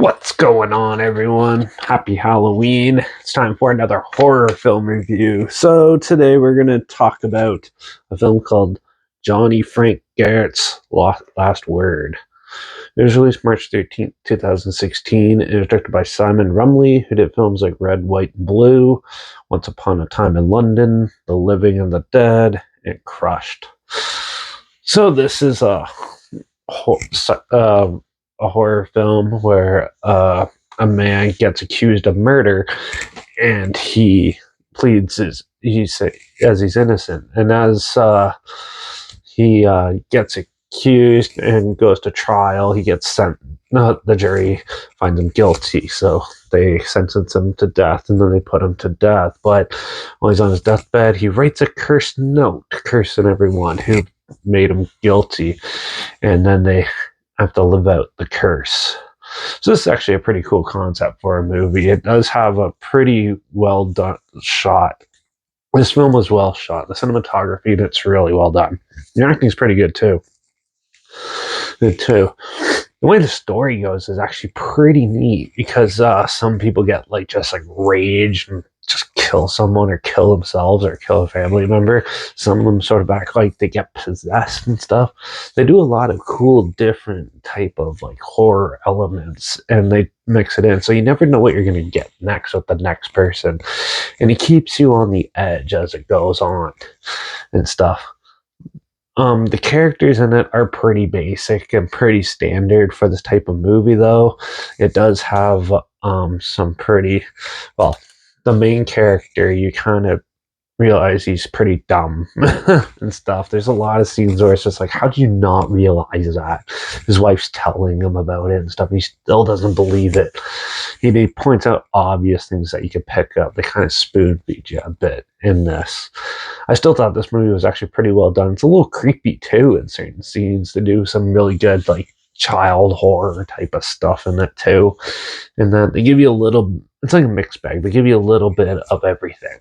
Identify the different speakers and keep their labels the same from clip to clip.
Speaker 1: What's going on, everyone? Happy Halloween. It's time for another horror film review. So, today we're going to talk about a film called Johnny Frank Garrett's Last Word. It was released March 13th, 2016. It was directed by Simon Rumley, who did films like Red, White, and Blue, Once Upon a Time in London, The Living and the Dead, and Crushed. So, this is a horror film where a man gets accused of murder, and he pleads as he's innocent, and as he gets accused and goes to trial, he gets sent. The jury finds him guilty, so they sentence him to death, and then they put him to death. But while he's on his deathbed, he writes a cursed note cursing everyone who made him guilty, and then they have to live out the curse. So this is actually a pretty cool concept for a movie. It does have a pretty well done shot. This film was well shot. The cinematography, it's really well done. The acting's pretty good too. The way the story goes is actually pretty neat because some people get just rage and just kill someone or kill themselves or kill a family member. Some of them sort of act like they get possessed and stuff. They do a lot of cool different type of horror elements, and they mix it in, so you never know what you're going to get next with the next person, and it keeps you on the edge as it goes on and stuff. The characters in it are pretty basic and pretty standard for this type of movie, though. It does have some pretty, well, the main character, you kind of realize he's pretty dumb and stuff. There's a lot of scenes where it's just like, how do you not realize that? His wife's telling him about it and stuff, and he still doesn't believe it. He points out obvious things that you could pick up. They kind of spoon feed you a bit in this. I still thought this movie was actually pretty well done. It's a little creepy too in certain scenes. They do some really good child horror type of stuff in it too, and then they give you a little. It's like a mixed bag. They give you a little bit of everything.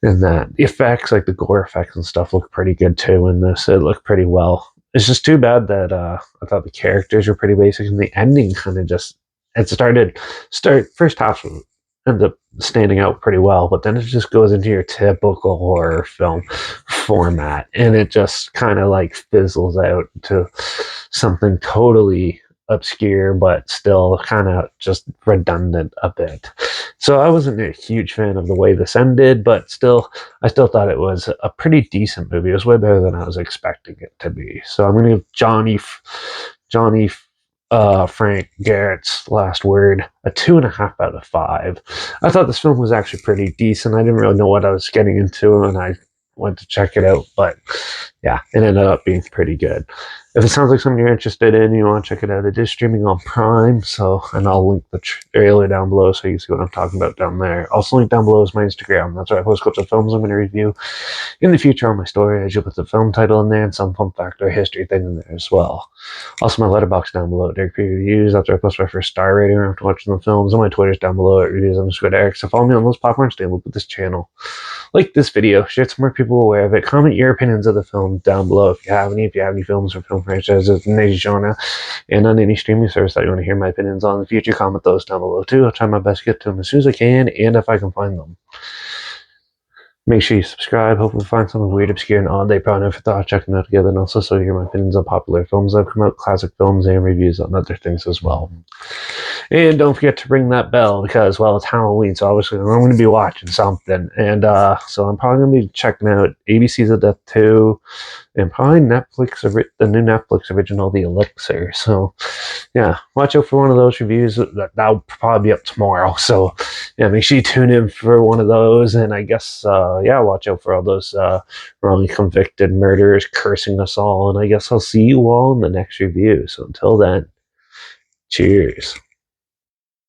Speaker 1: And that the effects, like the gore effects and stuff, look pretty good too in this. It looked pretty well. It's just too bad that I thought the characters were pretty basic, and the ending kind of just first half ended up standing out pretty well, but then it just goes into your typical horror film format, and it just kind of fizzles out to something totally obscure, but still kind of just redundant a bit. So I wasn't a huge fan of the way this ended, but I still thought it was a pretty decent movie. It was way better than I was expecting it to be. So I'm going to give Johnny Frank Garrett's Last Word a 2.5 out of 5. I thought this film was actually pretty decent. I didn't really know what I was getting into when I went to check it out, but yeah, it ended up being pretty good. If it sounds like something you're interested in, you want to check it out, it is streaming on Prime, and I'll link the trailer down below so you can see what I'm talking about down there. Also, link down below is my Instagram. That's where I post clips of films I'm going to review in the future on my story. I usually put the film title in there and some fun fact or history thing in there as well. Also, my Letterbox down below, Derek P. Reviews. That's where I post my first star rating after watching the films, and my Twitter's down below at reviews_Derek. So follow me on those platforms to help with this channel. Like this video, share it so more people aware of it. Comment your opinions of the film down below if you have any films or film franchises in any genre, and on any streaming service that you want to hear my opinions on in the future, comment those down below too. I'll try my best to get to them as soon as I can, and if I can find them. Make sure you subscribe. Hopefully find something weird, obscure, and odd they probably never thought of checking out together, and also so you hear my opinions on popular films that have come out, classic films, and reviews on other things as well. And don't forget to ring that bell because, well, it's Halloween, so obviously I'm going to be watching something. And so I'm probably going to be checking out ABC's of Death 2 and probably the new Netflix original, The Elixir. So, yeah, watch out for one of those reviews. That'll probably be up tomorrow. So, yeah, make sure you tune in for one of those. And I guess, watch out for all those wrongly convicted murderers cursing us all. And I guess I'll see you all in the next review. So until then, cheers.